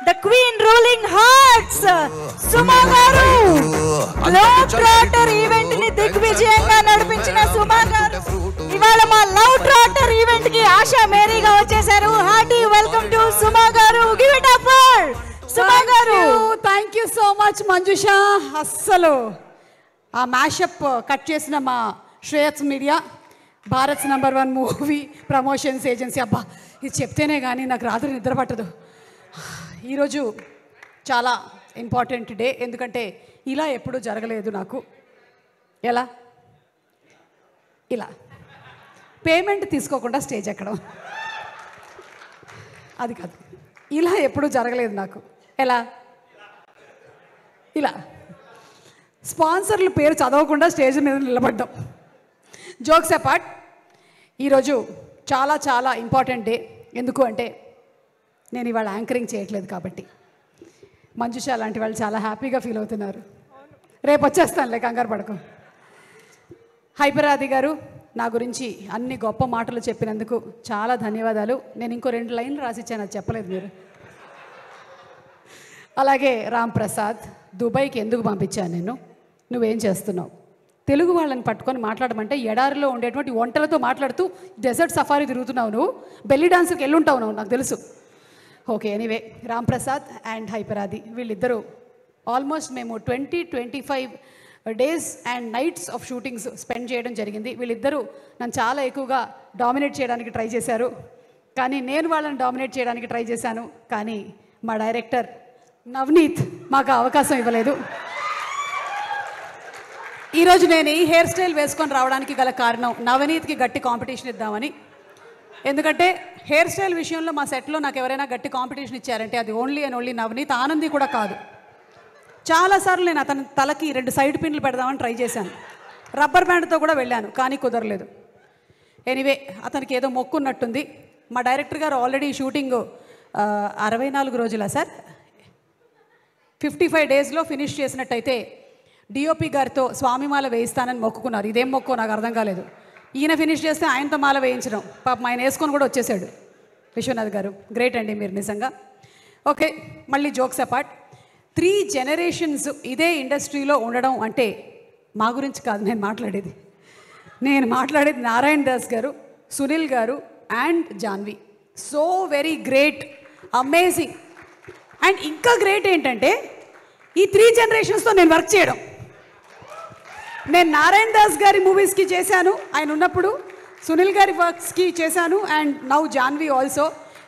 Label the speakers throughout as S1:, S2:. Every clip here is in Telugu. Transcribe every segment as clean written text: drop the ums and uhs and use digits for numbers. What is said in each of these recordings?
S1: the queen ruling hearts, Suma garu. Love Trotter event ni దిగ్విజయంగా నడిపించిన సుమా గారు ఇవాళ మా లవ్ ట్రాటర్ ఈవెంట్ కి ఆశా మేరీగా వచ్చేసారు. హార్టీ వెల్కమ్ టు సుమా గారు. గివ్ ఇట్ అప్ ఫర్ సుమా గారు.
S2: Thank you so much Manjusha. అస్సలు ఆ మ్యాషప్ కట్ చేసిన మా Shreyas media, Bharat #1 movie promotions agency. అబ్బా ఇది చెప్తేనే కానీ నాకు రాత్రి నిద్ర పట్టదు. ఈరోజు చాలా ఇంపార్టెంట్ డే, ఎందుకంటే ఇలా ఎప్పుడూ జరగలేదు నాకు. ఎలా? ఇలా పేమెంట్ తీసుకోకుండా స్టేజ్ ఎక్కడం, అది కాదు. ఇలా ఎప్పుడూ జరగలేదు నాకు. ఎలా? ఇలా స్పాన్సర్ల పేరు చదవకుండా స్టేజ్ మీద నిలబడ్డం. జోక్స్ అపార్ట్, ఈరోజు చాలా చాలా ఇంపార్టెంట్ డే. ఎందుకు అంటే నేను ఇవాళ యాంకరింగ్ చేయట్లేదు కాబట్టి. మంజుష లాంటి వాళ్ళు చాలా హ్యాపీగా ఫీల్ అవుతున్నారు. రేపు వచ్చేస్తానులే, కంగారు పడకు. హైపరాది గారు నా గురించి అన్ని గొప్ప మాటలు చెప్పినందుకు చాలా ధన్యవాదాలు. నేను ఇంకో 2 లైన్లు రాసిచ్చాను, అది చెప్పలేదు మీరు. అలాగే రామ్ ప్రసాద్, దుబాయ్కి ఎందుకు పంపించాను నేను? నువ్వేం చేస్తున్నావు? తెలుగు వాళ్ళని పట్టుకొని మాట్లాడమంటే ఎడారిలో ఉండేటువంటి వంటలతో మాట్లాడుతూ డెజర్ట్ సఫారీ తిరుగుతున్నావు నువ్వు. బెల్లీ డాన్స్కి వెళ్ళుంటావు నువ్వు, నాకు తెలుసు. Okay, anyway, Ram Prasad and Hyper Aadi వీళ్ళిద్దరూ ఆల్మోస్ట్ మేము 20-25 days and nights of shootings spend చేయడం జరిగింది. వీళ్ళిద్దరూ నన్ను చాలా ఎక్కువగా డామినేట్ చేయడానికి ట్రై చేశారు, కానీ నేను వాళ్ళని డామినేట్ చేయడానికి ట్రై చేశాను. కానీ మా డైరెక్టర్ నవనీత్ మాకు అవకాశం ఇవ్వలేదు. ఈరోజు నేను ఈ హెయిర్ స్టైల్ వేసుకొని రావడానికి గల కారణం నవనీత్కి గట్టి కాంపిటీషన్ ఇద్దామని. ఎందుకంటే హెయిర్ స్టైల్ విషయంలో మా సెట్లో నాకు ఎవరైనా గట్టి కాంపిటీషన్ ఇచ్చారంటే అది only and only Navneet. Anandi కూడా కాదు. చాలాసార్లు నేను అతని తలకి 2 సైడ్ పిన్లు పెడదామని ట్రై చేశాను, రబ్బర్ బ్యాండ్తో కూడా వెళ్ళాను, కానీ కుదరలేదు. ఎనీవే, అతనికి ఏదో మొక్కున్నట్టుంది. మా డైరెక్టర్ గారు ఆల్రెడీ షూటింగ్ 64 రోజులా సార్, 55 డేస్లో ఫినిష్ చేసినట్టయితే డిఓపి గారితో స్వామిమాల వేయిస్తానని మొక్కుకున్నారు. ఇదేం మొక్కో నాకు అర్థం కాలేదు. ఈయన ఫినిష్ చేస్తే ఆయనతో మాల వేయించడం, పాపం ఆయన వేసుకొని కూడా వచ్చేసాడు. విశ్వనాథ్ గారు గ్రేట్ అండి మీరు నిజంగా. ఓకే, మళ్ళీ జోక్స్ అపార్ట్, 3 జనరేషన్స్ ఇదే ఇండస్ట్రీలో ఉండడం అంటే మా గురించి కాదు నేను మాట్లాడేది. నేను మాట్లాడేది Narayana Das garu, Sunil garu and Janvi. So very great, amazing. And ఇంకా గ్రేట్ ఏంటంటే ఈ 3 జనరేషన్స్తో నేను వర్క్ చేయడం. నేను నారాయణ దాస్ గారి మూవీస్కి చేశాను ఆయన ఉన్నప్పుడు, సునీల్ గారి వర్క్స్కి చేశాను, అండ్ నౌ జాన్వి ఆల్సో.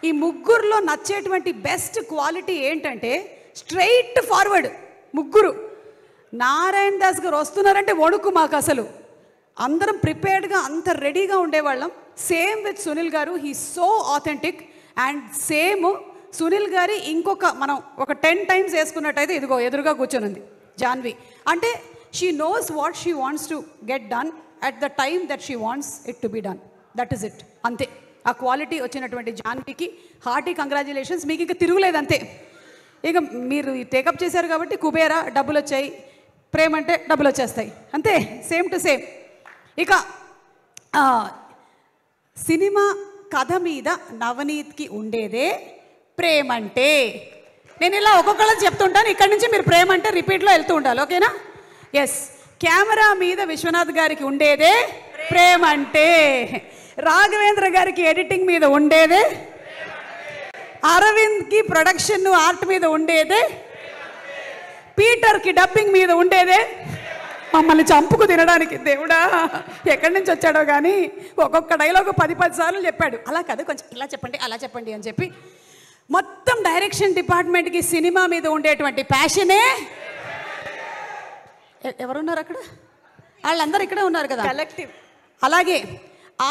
S2: ఈ ముగ్గురులో నచ్చేటువంటి బెస్ట్ క్వాలిటీ ఏంటంటే స్ట్రైట్ ఫార్వర్డ్ ముగ్గురు. నారాయణ దాస్ గారు వస్తున్నారంటే వణుకు మాకు అసలు. అందరం ప్రిపేర్డ్గా అంత రెడీగా ఉండేవాళ్ళం. సేమ్ విత్ సునీల్ గారు, he so authentic. And same Sunil గారి ఇంకొక మనం ఒక 10 టైమ్స్ వేసుకున్నట్టయితే ఇదిగో ఎదురుగా కూర్చొని ఉంది జాన్వి. అంటే she knows what she wants to get done at the time that she wants it to be done. That is it, అంతే. ఆ క్వాలిటీ వచ్చినటువంటి జాన్వికి హార్టీ కంగ్రాచులేషన్స్. మీకు ఇంకా తిరుగులేదు అంతే. ఇక మీరు టేకప్ చేశారు కాబట్టి కుబేరా డబ్బులు వచ్చాయి, ప్రేమ అంటే డబ్బులు వచ్చేస్తాయి, అంతే, సేమ్ టు సేమ్. ఇక సినిమా కథ మీద నవనీత్కి ఉండేదే ప్రేమంటే. నేను ఇలా ఒక్కొక్కళ్ళని చెప్తుంటాను, ఇక్కడి నుంచి మీరు ప్రేమంటే రిపీట్లో వెళ్తూ ఉండాలి, ఓకేనా? ఎస్. కెమెరా మీద విశ్వనాథ్ గారికి ఉండేదే ప్రేమంటే, రాఘవేంద్ర గారికి ఎడిటింగ్ మీద ఉండేదే, అరవింద్కి ప్రొడక్షన్ ఆర్ట్ మీద ఉండేదే, పీటర్కి డబ్బింగ్ మీద ఉండేదే, మమ్మల్ని చంపుకు తినడానికి దేవుడా ఎక్కడి నుంచి వచ్చాడో కానీ ఒక్కొక్క డైలాగ్ 10 సార్లు చెప్పాడు. అలా కాదు, కొంచెం ఇలా చెప్పండి అలా చెప్పండి అని చెప్పి మొత్తం డైరెక్షన్ డిపార్ట్మెంట్కి సినిమా మీద ఉండేటువంటి ప్యాషనే. ఎవరున్నారు అక్కడ? వాళ్ళందరూ ఇక్కడే ఉన్నారు కదా, కలెక్టివ్. అలాగే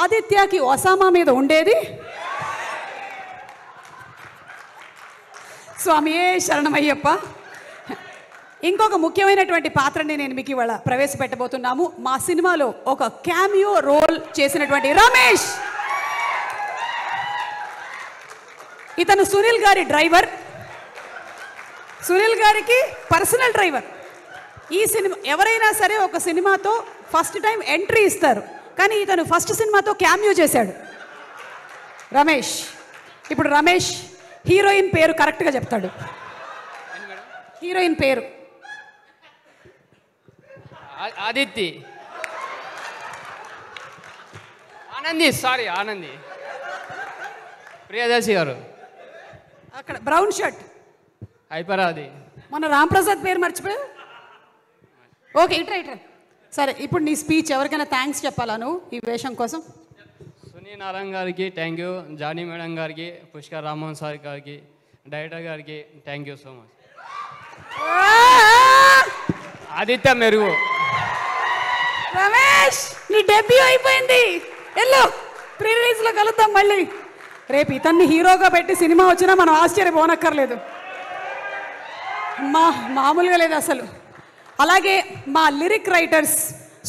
S2: ఆదిత్యకి ఒసామా మీద ఉండేది స్వామియే శరణమయ్యప్ప. ఇంకొక ముఖ్యమైనటువంటి పాత్రని నేను మీకు ఇవాళ ప్రవేశపెట్టబోతున్నాము. మా సినిమాలో ఒక క్యామియో రోల్ చేసినటువంటి రమేష్. ఇతను సునీల్ గారి డ్రైవర్, సునీల్ గారికి పర్సనల్ డ్రైవర్. ఈ సినిమా ఎవరైనా సరే ఒక సినిమాతో ఫస్ట్ టైం ఎంట్రీ ఇస్తారు, కానీ ఇతను ఫస్ట్ సినిమాతో క్యామియో చేశాడు రమేష్. ఇప్పుడు రమేష్ హీరోయిన్ పేరు కరెక్ట్గా చెప్తాడు. హీరోయిన్ పేరు
S3: ఆదిత్య ఆనంది, సారీ ఆనంది, ప్రియదర్శి గారు.
S2: అక్కడ బ్రౌన్ షర్ట్
S3: హైపరాది.
S2: మన రాంప్రసాద్ పేరు మర్చిపోయా. ఓకే, ఇట్రా. సరే, ఇప్పుడు నీ స్పీచ్ ఎవరికైనా థ్యాంక్స్ చెప్పాలా నువ్వు ఈ వేషం కోసం?
S3: సునీ నారాయణ గారికి థ్యాంక్ యూ, జానీ మేడం గారికి, పుష్కర్ రామ్మోహన్ సార్ గారికి, డైరెక్టర్ గారికి thank you so much. Aditya మెరుగు.
S2: రమేష్, నీ డెబ్యూ అయిపోయింది. ఎల్లో ప్రీ రిలీజ్లో కలుద్దాం మళ్ళీ. రేపు ఇతన్ని హీరోగా పెట్టి సినిమా వచ్చినా మనం ఆశ్చర్యపోనక్కర్లేదు. మామూలుగా లేదు అసలు. అలాగే మా లిరిక్ రైటర్స్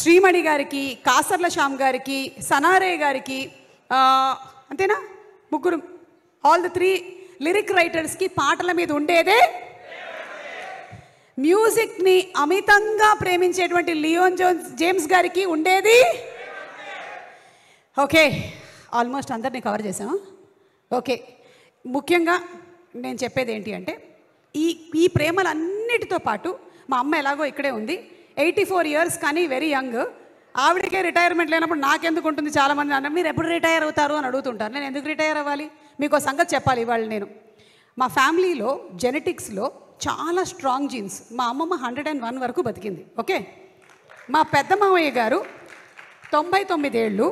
S2: శ్రీమణి గారికి, కాసర్ల శ్యామ్ గారికి, సనారే గారికి, అంతేనా, ముగ్గురు, ఆల్ ద 3 లిరిక్ రైటర్స్కి పాటల మీద ఉండేదే, మ్యూజిక్ని అమితంగా ప్రేమించేటువంటి లియోన్ జేమ్స్ గారికి ఉండేది. ఓకే, ఆల్మోస్ట్ అందరినీ కవర్ చేసామా? ఓకే, ముఖ్యంగా నేను చెప్పేది ఏంటి అంటే ఈ ప్రేమలన్నిటితో పాటు మా అమ్మ ఎలాగో ఇక్కడే ఉంది, 84 years కానీ వెరీ యంగ్. ఆవిడకే రిటైర్మెంట్ లేనప్పుడు నాకెందుకు ఉంటుంది? చాలామంది అన్నారు మీరు ఎప్పుడు రిటైర్ అవుతారు అని అడుగుతుంటారు. నేను ఎందుకు రిటైర్ అవ్వాలి? మీకు సంగతి చెప్పాలి ఇవాళ. నేను మా ఫ్యామిలీలో జెనెటిక్స్లో చాలా స్ట్రాంగ్ జీన్స్. మా అమ్మమ్మ 101 వరకు బతికింది. ఓకే, మా పెద్ద మామయ్య గారు 99 ఏళ్ళు,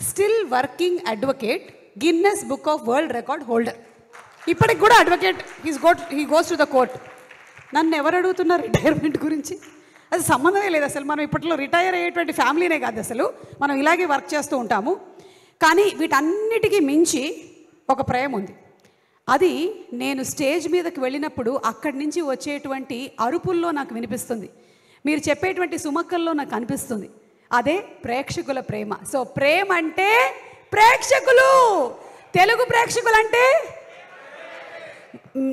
S2: still working advocate, Guinness book of world record holder. ఇప్పటికి కూడా advocate, he goes to the court. నన్ను ఎవరు అడుగుతున్నారు రిటైర్మెంట్ గురించి? అది సంబంధమే లేదు అసలు. మనం ఇప్పట్లో రిటైర్ అయ్యేటువంటి ఫ్యామిలీనే కాదు అసలు, మనం ఇలాగే వర్క్ చేస్తూ ఉంటాము. కానీ వీటన్నిటికీ మించి ఒక ప్రేమ ఉంది. అది నేను స్టేజ్ మీదకి వెళ్ళినప్పుడు అక్కడి నుంచి వచ్చేటువంటి అరుపుల్లో నాకు వినిపిస్తుంది, మీరు చెప్పేటువంటి సుమక్కల్లో నాకు అనిపిస్తుంది. అదే ప్రేక్షకుల ప్రేమ. సో ప్రేమ అంటే ప్రేక్షకులు, తెలుగు ప్రేక్షకులు అంటే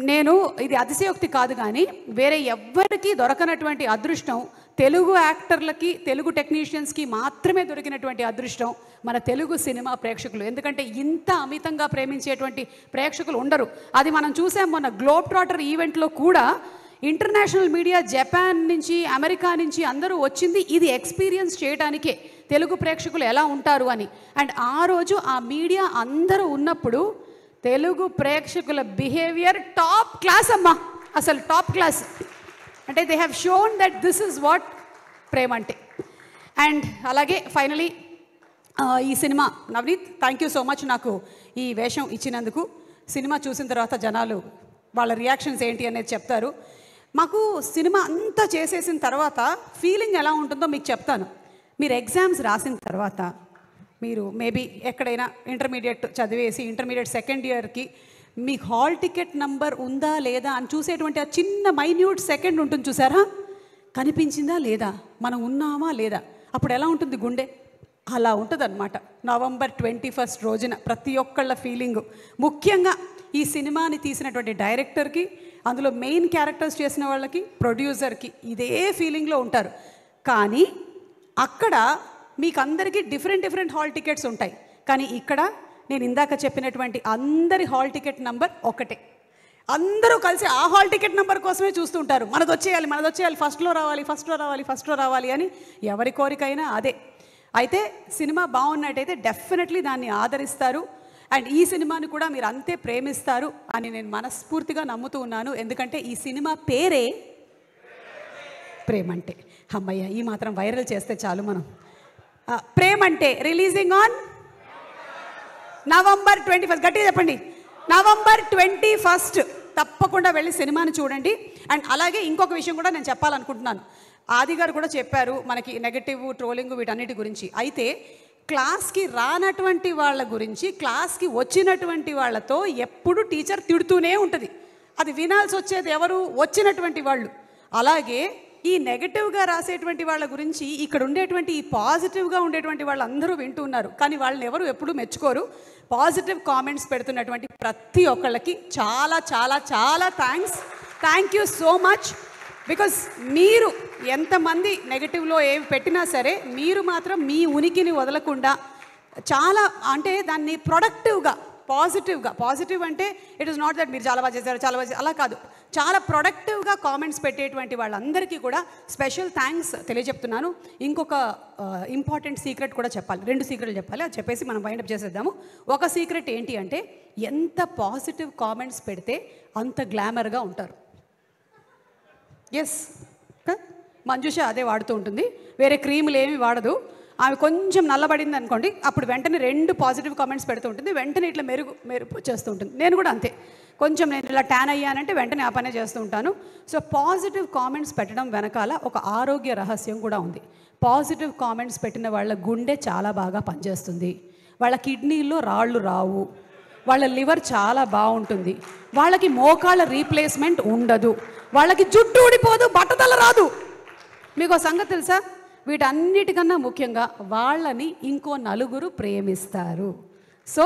S2: నేను ఇది అతిశయోక్తి కాదు కానీ వేరే ఎవ్వరికీ దొరకనటువంటి అదృష్టం తెలుగు యాక్టర్లకి, తెలుగు టెక్నీషియన్స్కి మాత్రమే దొరికినటువంటి అదృష్టం మన తెలుగు సినిమా ప్రేక్షకులు. ఎందుకంటే ఇంత అమితంగా ప్రేమించేటువంటి ప్రేక్షకులు ఉండరు. అది మనం చూసాం మొన్న గ్లోబ్ ట్రాటర్ ఈవెంట్లో కూడా. ఇంటర్నేషనల్ మీడియా, జపాన్ నుంచి, అమెరికా నుంచి అందరూ వచ్చింది ఇది ఎక్స్పీరియన్స్ చేయడానికే తెలుగు ప్రేక్షకులు ఎలా ఉంటారు అని. అండ్ ఆ రోజు ఆ మీడియా అందరూ ఉన్నప్పుడు తెలుగు ప్రేక్షకుల బిహేవియర్ టాప్ క్లాస్ అమ్మా, అసలు టాప్ క్లాస్. అంటే they have shown that this is what ప్రేమ అంటే. అండ్ అలాగే ఫైనలీ ఈ cinema, Navneet thank you so much నాకు ఈ వేషం ఇచ్చినందుకు. సినిమా చూసిన తర్వాత జనాలు వాళ్ళ రియాక్షన్స్ ఏంటి అనేది చెప్తారు. మాకు సినిమా అంతా చేసేసిన తర్వాత ఫీలింగ్ ఎలా ఉంటుందో మీకు చెప్తాను. మీరు ఎగ్జామ్స్ రాసిన తర్వాత, మీరు మేబీ ఎక్కడైనా ఇంటర్మీడియట్ చదివేసి ఇంటర్మీడియట్ సెకండ్ ఇయర్కి మీకు హాల్ టికెట్ నంబర్ ఉందా లేదా అని చూసేటువంటి ఆ చిన్న మైన్యూట్ సెకండ్ ఉంటుంది చూసారా, కనిపించిందా లేదా, మనం ఉన్నామా లేదా, అప్పుడు ఎలా ఉంటుంది గుండె? అలా ఉంటుంది అనమాట November 21 రోజున ప్రతి ఒక్కళ్ళ ఫీలింగు. ముఖ్యంగా ఈ సినిమాని తీసినటువంటి డైరెక్టర్కి, అందులో మెయిన్ క్యారెక్టర్స్ చేసిన వాళ్ళకి, ప్రొడ్యూసర్కి ఇదే ఫీలింగ్లో ఉంటారు. కానీ అక్కడ మీకు అందరికీ డిఫరెంట్ హాల్ టికెట్స్ ఉంటాయి. కానీ ఇక్కడ నేను ఇందాక చెప్పినటువంటి అందరి హాల్ టికెట్ నంబర్ ఒకటే. అందరూ కలిసి ఆ హాల్ టికెట్ నెంబర్ కోసమే చూస్తుంటారు. మనది వచ్చేయాలి, ఫస్ట్లో రావాలి అని ఎవరి కోరికైనా అదే. అయితే సినిమా బాగున్నట్టయితే డెఫినెట్లీ దాన్ని ఆదరిస్తారు. అండ్ ఈ సినిమాని కూడా మీరు అంతే ప్రేమిస్తారు అని నేను మనస్ఫూర్తిగా నమ్ముతూ ఉన్నాను. ఎందుకంటే ఈ సినిమా పేరే ప్రేమంటే. అమ్మయ్య, ఈ మాత్రం వైరల్ చేస్తే చాలు మనం. ప్రేమంటే రిలీజింగ్ ఆన్ November 21. గట్టిగా చెప్పండి, November 21. తప్పకుండా వెళ్ళి సినిమాని చూడండి. అండ్ అలాగే ఇంకొక విషయం కూడా నేను చెప్పాలనుకుంటున్నాను. ఆది గారు కూడా చెప్పారు మనకి నెగటివ్, ట్రోలింగ్ వీటన్నిటి గురించి. అయితే క్లాస్కి రానటువంటి వాళ్ళ గురించి క్లాస్కి వచ్చినటువంటి వాళ్ళతో ఎప్పుడు టీచర్ తిడుతూనే ఉంటుంది. అది వినాల్సి వచ్చేది ఎవరు? వచ్చినటువంటి వాళ్ళు. అలాగే ఈ నెగటివ్గా రాసేటువంటి వాళ్ళ గురించి ఇక్కడ ఉండేటువంటి ఈ పాజిటివ్గా ఉండేటువంటి వాళ్ళు అందరూ వింటూ ఉన్నారు. కానీ వాళ్ళని ఎవరు ఎప్పుడూ మెచ్చుకోరు. పాజిటివ్ కామెంట్స్ పెడుతున్నటువంటి ప్రతి ఒక్కళ్ళకి చాలా చాలా చాలా thank you so much. Because మీరు ఎంతమంది నెగటివ్లో ఏవి పెట్టినా సరే మీరు మాత్రం మీ ఉనికిని వదలకుండా చాలా, అంటే దాన్ని ప్రొడక్టివ్గా పాజిటివ్ అంటే ఇట్ ఈస్ నాట్ దట్ మీరు చాలా బాగా చేశారు చాలా బాగా అలా కాదు, చాలా ప్రొడక్టివ్గా కామెంట్స్ పెట్టేటువంటి వాళ్ళందరికీ కూడా స్పెషల్ థ్యాంక్స్ తెలియజెప్తున్నాను. ఇంకొక ఇంపార్టెంట్ సీక్రెట్ కూడా చెప్పాలి, 2 సీక్రెట్లు చెప్పాలి, అది చెప్పేసి మనం వైండప్ చేసేద్దాము. ఒక సీక్రెట్ ఏంటి అంటే ఎంత పాజిటివ్ కామెంట్స్ పెడితే అంత గ్లామర్గా ఉంటారు. ఎస్, మంజుష అదే వాడుతూ ఉంటుంది, వేరే క్రీములు ఏమి వాడదు. ఆమె కొంచెం నల్లబడింది అనుకోండి, అప్పుడు వెంటనే 2 పాజిటివ్ కామెంట్స్ పెడుతూ ఉంటుంది, వెంటనే ఇట్లా మెరుపు చేస్తూ ఉంటుంది. నేను కూడా అంతే, కొంచెం నేను ఇలా ట్యాన్ అయ్యానంటే వెంటనే ఆ పనే చేస్తూ ఉంటాను. సో పాజిటివ్ కామెంట్స్ పెట్టడం వెనకాల ఒక ఆరోగ్య రహస్యం కూడా ఉంది. పాజిటివ్ కామెంట్స్ పెట్టిన వాళ్ళ గుండె చాలా బాగా పనిచేస్తుంది, వాళ్ళ కిడ్నీల్లో రాళ్ళు రావు, వాళ్ళ లివర్ చాలా బాగుంటుంది, వాళ్ళకి మోకాళ్ళ రీప్లేస్మెంట్ ఉండదు, వాళ్ళకి జుట్టు ఊడిపోదు, బట్టతల రాదు. మీకు సంగతి తెలుసా, వీటన్నిటికన్నా ముఖ్యంగా వాళ్ళని ఇంకో నలుగురు ప్రేమిస్తారు. సో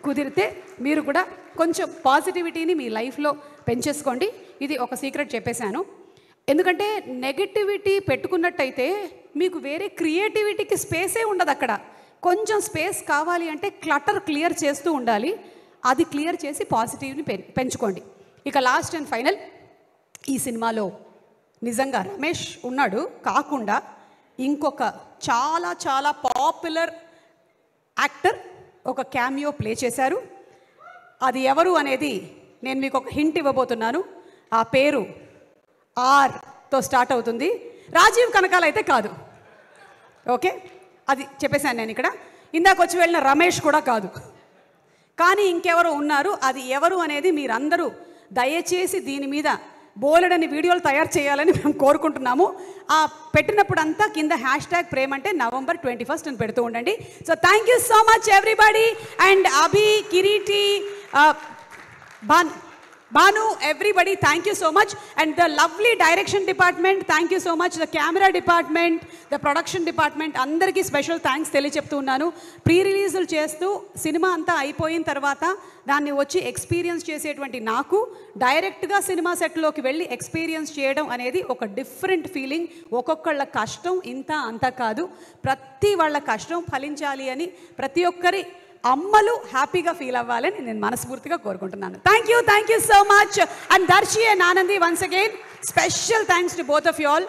S2: కుదిరితే మీరు కూడా కొంచెం పాజిటివిటీని మీ లైఫ్లో పెంచేసుకోండి. ఇది ఒక సీక్రెట్ చెప్పేశాను. ఎందుకంటే నెగటివిటీ పెట్టుకున్నట్టయితే మీకు వేరే క్రియేటివిటీకి స్పేసే ఉండదు. అక్కడ కొంచెం స్పేస్ కావాలి అంటే క్లటర్ క్లియర్ చేస్తూ ఉండాలి, అది క్లియర్ చేసి పాజిటివ్ని పెంచుకోండి. ఇక లాస్ట్ అండ్ ఫైనల్, ఈ సినిమాలో నిజంగా రమేష్ ఉన్నాడు కాకుండా ఇంకొక చాలా చాలా పాపులర్ యాక్టర్ ఒక క్యామియో ప్లే చేశారు. అది ఎవరు అనేది నేను మీకు ఒక హింట్ ఇవ్వబోతున్నాను. ఆ పేరు ఆర్తో స్టార్ట్ అవుతుంది. రాజీవ్ కనకాల అయితే కాదు, ఓకే, అది చెప్పేశాను నేను ఇక్కడ. ఇందాక వచ్చి వెళ్ళిన రమేష్ కూడా కాదు, కానీ ఇంకెవరు ఉన్నారు. అది ఎవరు అనేది మీరందరూ దయచేసి దీని మీద బోలెడని వీడియోలు తయారు చేయాలని మేము కోరుకుంటున్నాము. ఆ పెట్టినప్పుడంతా కింద #ప్రేమ్ అంటే November 21 అని పెడుతూ ఉండండి. So thank you so much everybody. And Abhi, Kireeti, Banu, everybody, thank you so much. And the lovely direction department, thank you so much. The camera department, the production department, andarki special thanks తెలియచెప్తున్నాను. ప్రీ రిలీజులు చేస్తూ సినిమా అంతా అయిపోయిన తర్వాత దాన్ని వచ్చి ఎక్స్పీరియన్స్ చేసేటువంటి నాకు డైరెక్ట్గా సినిమా సెట్లోకి వెళ్ళి ఎక్స్పీరియన్స్ చేయడం అనేది ఒక డిఫరెంట్ ఫీలింగ్. ఒక్కొక్కళ్ళ కష్టం ఇంత అంత కాదు, ప్రతి వాళ్ళ కష్టం ఫలించాలి అని ప్రతి ఒక్కరి అమ్మలు హ్యాపీగా ఫీల్ అవ్వాలని నేను మనస్ఫూర్తిగా కోరుకుంటున్నాను. Thank you so much. And Darshi and Anandi, once again special thanks to both of you all.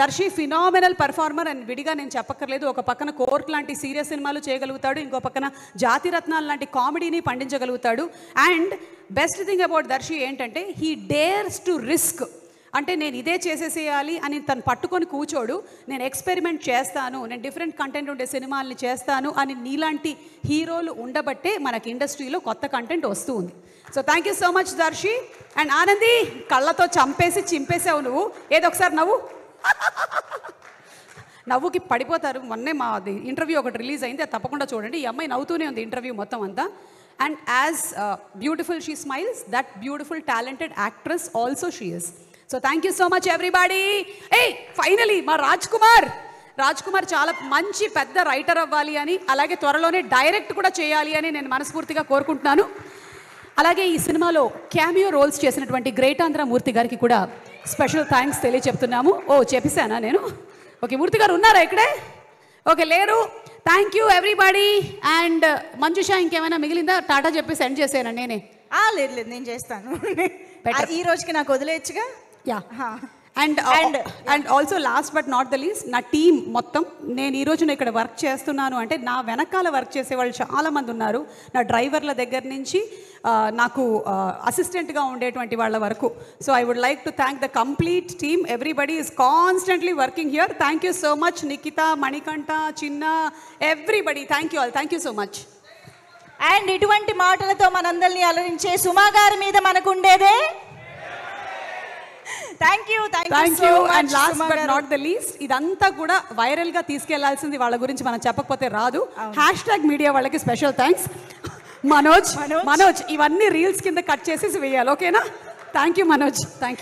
S2: Darshi phenomenal performer అని విడిగా నేను చెప్పక్కర్లేదు. ఒక పక్కన కోర్ట్ లాంటి సీరియస్ సినిమాలు చేయగలుగుతాడు, ఇంకో పక్కన జాతి రత్నాలు లాంటి కామెడీని పండించగలుగుతాడు. And best thing about Darsi ఏంటంటే హీ డేర్స్ టు రిస్క్. అంటే నేను ఇదే చేసేసేయాలి అని తను పట్టుకొని కూర్చోడు, నేను ఎక్స్పెరిమెంట్ చేస్తాను, నేను డిఫరెంట్ కంటెంట్ ఉండే సినిమాల్ని చేస్తాను అని నీలాంటి హీరోలు ఉండబట్టే మనకి ఇండస్ట్రీలో కొత్త కంటెంట్ వస్తూ ఉంది. So thank you so much Darshi. And Anandi, కళ్ళతో చంపేసి చింపేసావు నువ్వు. ఏదో ఒకసారి నవ్వుకి పడిపోతారు. మొన్నే మా ఇంటర్వ్యూ ఒకటి రిలీజ్ అయింది, అది తప్పకుండా చూడండి. ఈ అమ్మాయి నవ్వుతూనే ఉంది ఇంటర్వ్యూ మొత్తం అంతా. And as beautiful she smiles, that beautiful talented actress also she is. So thank you so much everybody. Finally మా రాజ్ కుమార్ చాలా మంచి పెద్ద రైటర్ అవ్వాలి అని, అలాగే త్వరలోనే డైరెక్ట్ కూడా చేయాలి అని నేను మనస్ఫూర్తిగా కోరుకుంటున్నాను. అలాగే ఈ సినిమాలో క్యామియో రోల్స్ చేసినటువంటి గ్రేట్ ఆంధ్ర మూర్తి గారికి కూడా స్పెషల్ థ్యాంక్స్ తెలియచెప్తున్నాము. చెప్పేశానా నేను? ఓకే, మూర్తి గారు ఉన్నారా ఇక్కడే? ఓకే, లేరు. Thank you everybody. And Manjusha, ఇంకేమైనా మిగిలిందా? టాటా చెప్పి సెండ్ చేసాను నేనే.
S1: లేదు, నేను చేస్తాను. ఈ రోజుకి నాకు వదిలేయచ్చుగా.
S2: Yeah. And also last but not the least, నా టీం మొత్తం, నేను ఈరోజు ఇక్కడ వర్క్ చేస్తున్నాను అంటే నా వెనకాల వర్క్ చేసే వాళ్ళు చాలామంది ఉన్నారు. నా డ్రైవర్ల దగ్గర నుంచి నాకు అసిస్టెంట్గా ఉండేటువంటి వాళ్ళ వరకు. So I would like to thank the complete team. Everybody is constantly working here. Thank you so much Nikhita, Manikanta, Chinna, everybody, thank you all. Thank you so much.
S1: And ఇటువంటి మాటలతో మనందరినీ అలరించే సుమా గారి మీద మనకు ఉండేదే thank you.
S2: And last but not the least, ఇదంతా కూడా వైరల్గా తీసుకెళ్లాల్సింది, వాళ్ళ గురించి మనం చెప్పకపోతే రాదు. #మీడియా వాళ్ళకి స్పెషల్ థ్యాంక్స్. మనోజ్ ఇవన్నీ రీల్స్ కింద కట్ చేసేసి వేయాలి, ఓకేనా? Thank you Manoj. Thank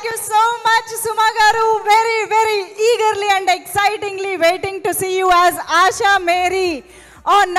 S2: you
S1: so much Suma గారు. Very eagerly and excitingly waiting to see you as Asha Mary on